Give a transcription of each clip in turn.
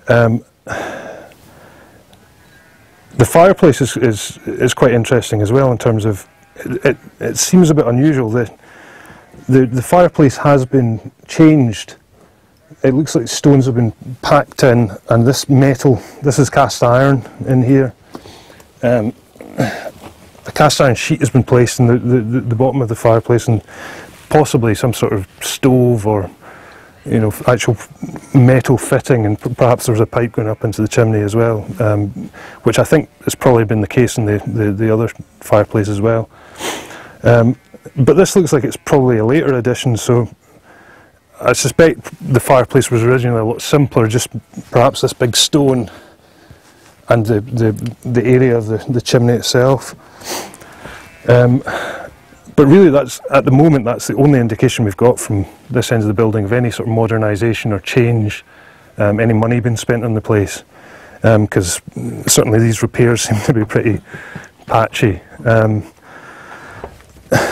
The fireplace is quite interesting as well in terms of it seems a bit unusual. The fireplace has been changed. It looks like stones have been packed in, and this metal, this is cast iron in here. A cast iron sheet has been placed in the bottom of the fireplace, and possibly some sort of stove or, you know, actual metal fitting, and perhaps there's a pipe going up into the chimney as well, which I think has probably been the case in the other fireplace as well. But this looks like it's probably a later addition, so I suspect the fireplace was originally a lot simpler, just perhaps this big stone and the area of the chimney itself. But really, that's at the moment, that's the only indication we've got from this end of the building of any sort of modernisation or change, any money being spent on the place, because certainly these repairs seem to be pretty patchy.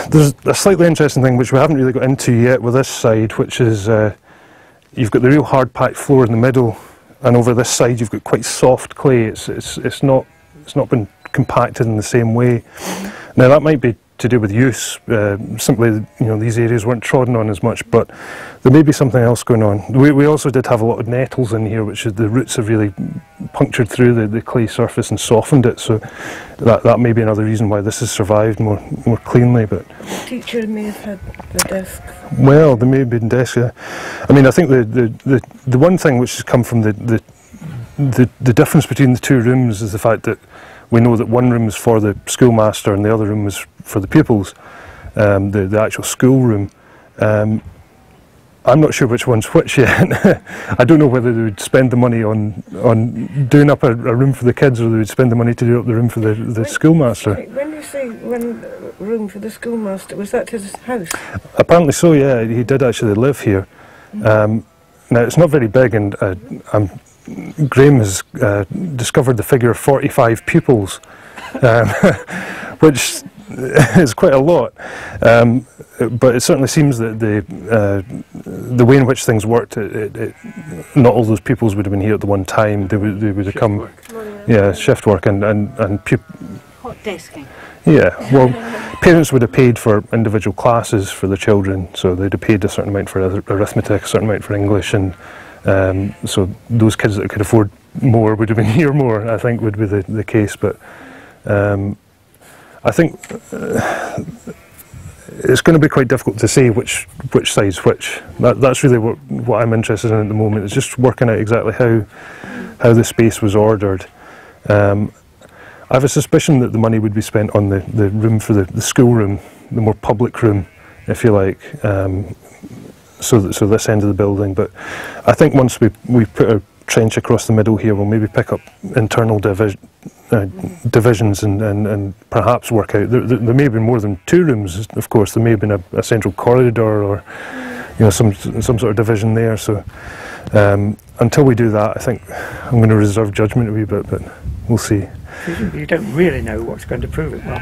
There's a slightly interesting thing which we haven't really got into yet with this side, which is you've got the real hard packed floor in the middle, and over this side you've got quite soft clay. It's not been compacted in the same way. Now that might be to do with use, simply, you know, these areas weren't trodden on as much, but there may be something else going on. We also did have a lot of nettles in here, which is the roots have really punctured through the clay surface and softened it, so that may be another reason why this has survived more cleanly. But the teacher may have had the desk. Well, there may have been desks, yeah. I mean, I think the one thing which has come from the difference between the two rooms is the fact that we know that one room is for the schoolmaster and the other room is for the pupils, the actual school room. I'm not sure which one's which yet. I don't know whether they would spend the money on doing up a room for the kids, or they would spend the money to do up the room for the schoolmaster. When you say one room for the schoolmaster, was that his house? Apparently so, yeah. He did actually live here. Now it's not very big, and Graham has discovered the figure of 45 pupils, which is quite a lot. But it certainly seems that the way in which things worked, not all those pupils would have been here at the one time. They would have come, yeah, shift work and hot desking. Yeah, well, parents would have paid for individual classes for the children, so they'd have paid a certain amount for arithmetic, a certain amount for English, and so those kids that could afford more would have been here more, I think, would be the case. But I think it's going to be quite difficult to say which side's which. That's really what I'm interested in at the moment, is just working out exactly how the space was ordered. I have a suspicion that the money would be spent on the room for the school room, the more public room, if you like, so this end of the building. But I think once we put a trench across the middle here, we'll maybe pick up internal divisions and perhaps work out. There may have been more than two rooms, of course. There may have been a central corridor, or, you know, some sort of division there. So until we do that, I think I'm going to reserve judgment a wee bit, but we'll see. You don't really know what's going to prove it well.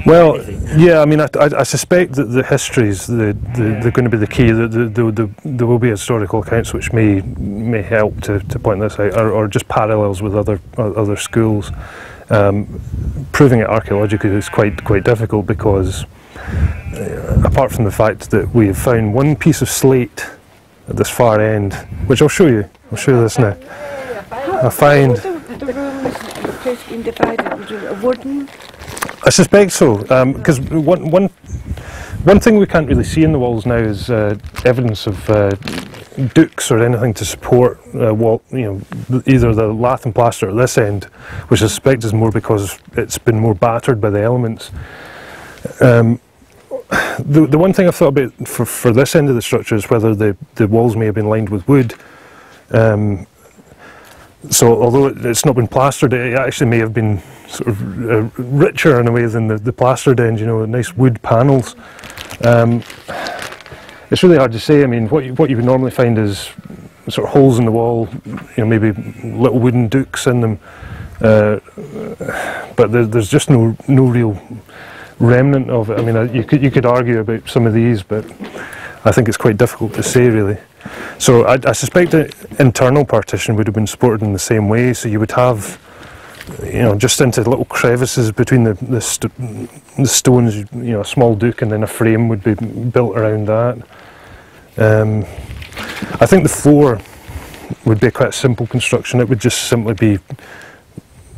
Well, yeah, I mean, I suspect that the histories, they're going to be the key. There will be historical accounts which may help to point this out, or just parallels with other schools. Proving it archaeologically is quite difficult, because apart from the fact that we have found one piece of slate at this far end, which I'll show you. I'll show you this now. I find the rooms, the place being divided, was it a wooden? I suspect so, because one thing we can't really see in the walls now is evidence of dukes or anything to support wall, you know, either the lath and plaster at this end, which I suspect is more because it's been more battered by the elements. The one thing I've thought about for this end of the structure is whether the walls may have been lined with wood. So although it's not been plastered, it actually may have been sort of richer in a way than the plastered end, you know, nice wood panels. It's really hard to say. I mean, what you would normally find is sort of holes in the wall, you know, maybe little wooden dukes in them, but there's just no real remnant of it. I mean, you could argue about some of these, but I think it's quite difficult to say, really. So I suspect that internal partition would have been supported in the same way. So you would have, just into little crevices between the stones. A small duke and then a frame would be built around that. I think the floor would be quite a simple construction. It would just simply be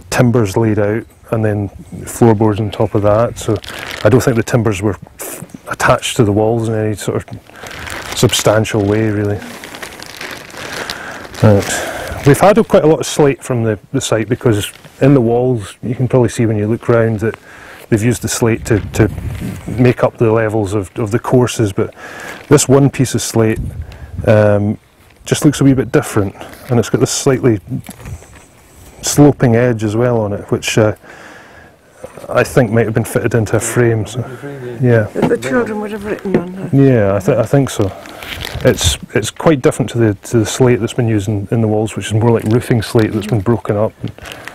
timbers laid out and then floorboards on top of that. So I don't think the timbers were attached to the walls in any sort of substantial way, really. Right. We've had quite a lot of slate from the site, because in the walls you can probably see when you look round that they've used the slate to make up the levels of the courses, but this one piece of slate just looks a wee bit different, and it's got this slightly sloping edge as well on it, which I think might have been fitted into a frame. So, yeah. The children would have written on that. Yeah, I think so. It's quite different to the slate that's been used in the walls, which is more like roofing slate that's been broken up.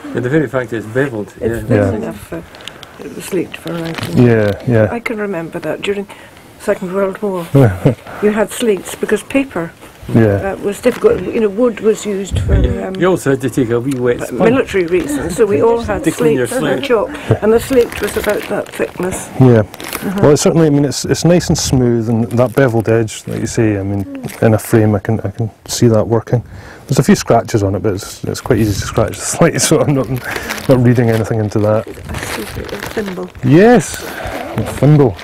And the very fact that it's beveled. It's big enough for the slate for writing. Yeah. I can remember that during Second World War. You had slates because paper was difficult. Wood was used for you also had to take a wee wet sponge. Military reasons, so we all had slates and chalk, and the slate was about that thickness. Yeah. Well, it's certainly. I mean, it's nice and smooth, and that beveled edge, like you say. I mean, in a frame, I can see that working. There's a few scratches on it, but it's quite easy to scratch the slate, so I'm not reading anything into that. A thimble. Yes, a thimble.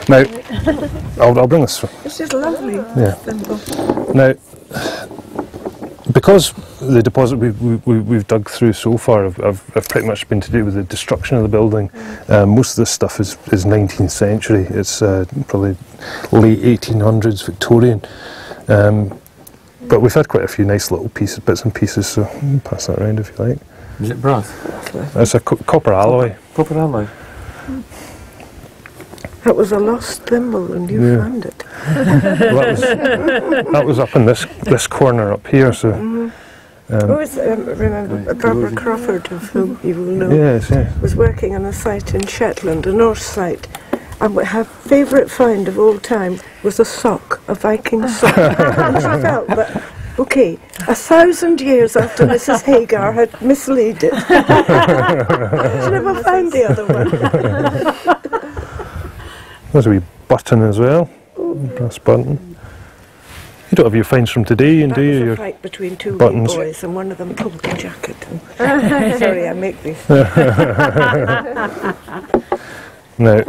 Now, I'll bring this. This is lovely. Yeah. Thimble. Now, because the deposit we've dug through so far have pretty much been to do with the destruction of the building. Most of this stuff is 19th century. It's probably late 1800s Victorian. But we've had quite a few nice little bits and pieces, so you can pass that around if you like. Is it brass? It's a copper alloy. Copper alloy. That was a lost thimble and you found it. Well, that was up in this corner up here. So. Remember Barbara Crawford, of whom you will know, Yes. was working on a site in Shetland, a Norse site, and her favourite find of all time was a sock, a Viking sock. And she felt that, okay, 1,000 years after Mrs. Hagar had mislaid it, she never found the other one. There's a wee button as well, brass button. You don't have your finds from today, do you? That was a fight between two buttons. boys, and one of them pulled the jacket. Sorry, I make these. Now,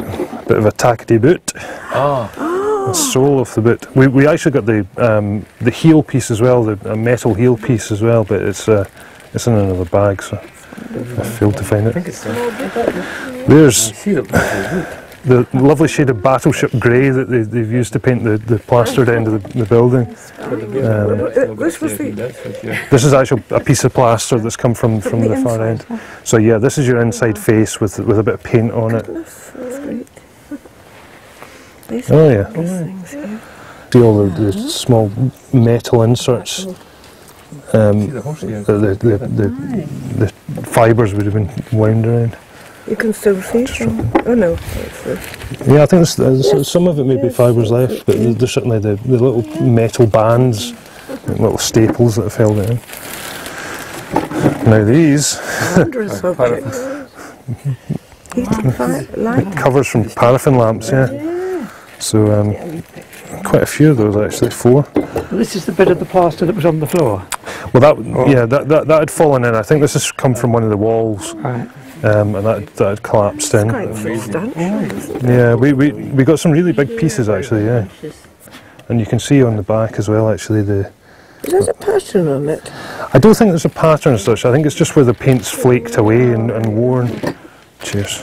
bit of a tackety boot. The sole of the boot. We actually got the heel piece as well, the metal heel piece as well, but it's in another bag, so I failed to find it. There's the lovely shade of battleship grey that they've used to paint the plastered end of the building. This is actually a piece of plaster that's come from the far end. So yeah, this is your inside face with a bit of paint on it. Oh yeah. See all the small metal inserts. The fibres would have been wound around. You can still see them. Oh no. Yeah, I think there's some of it may be fibres left, but there's certainly the little metal bands, little staples that have held it in. Now these Wondrous objects. Heating light. covers from paraffin lamps, yeah. So quite a few of those actually, 4. This is the bit of the plaster that was on the floor. Well, that had fallen in. I think this has come from one of the walls. Right. And that had collapsed in. Quite substantial. Yeah, we got some really big pieces actually, yeah. And you can see on the back as well actually There's a pattern on it. I don't think there's a pattern as such. I think it's just where the paint's flaked away and worn. Cheers.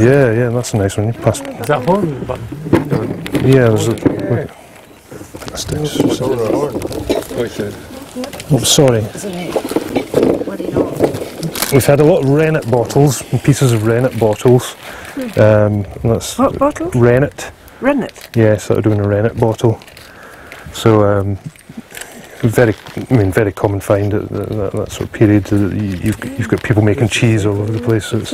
Yeah, that's a nice one. You passed. Is that horn button? Yeah, there's a. Oh, sorry. We've had a lot of rennet bottles and pieces of rennet bottles. That's What bottle? rennet. Rennet. Yes, that would have been a rennet bottle. So very common find at that sort of period. You've got people making cheese all over the place. So it's